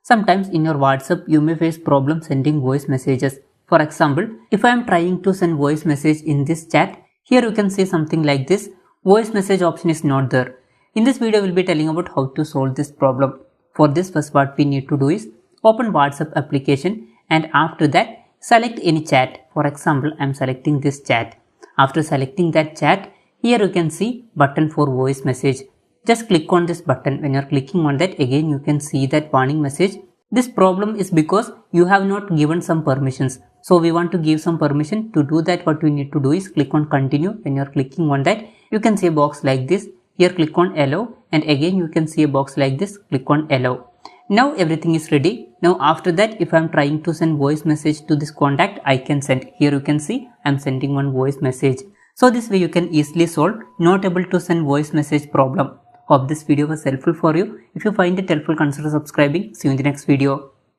Sometimes in your WhatsApp you may face problem sending voice messages. For example, if I am trying to send voice message in this chat, here you can see something like this. Voice message option is not there. In this video, I will be telling about how to solve this problem. For this, first what we need to do is open WhatsApp application and after that select any chat. For example, I am selecting this chat. After selecting that chat, here you can see button for voice message. Just click on this button. When you are clicking on that, again you can see that warning message. This problem is because you have not given some permissions. So we want to give some permission. To do that, what we need to do is click on continue. When you are clicking on that, you can see a box like this. Here click on allow and again you can see a box like this. Click on allow. Now everything is ready. Now after that, if I am trying to send voice message to this contact, I can send. Here you can see I am sending one voice message. So this way you can easily solve not able to send voice message problem. Hope this video was helpful for you. If you find it helpful, consider subscribing. See you in the next video.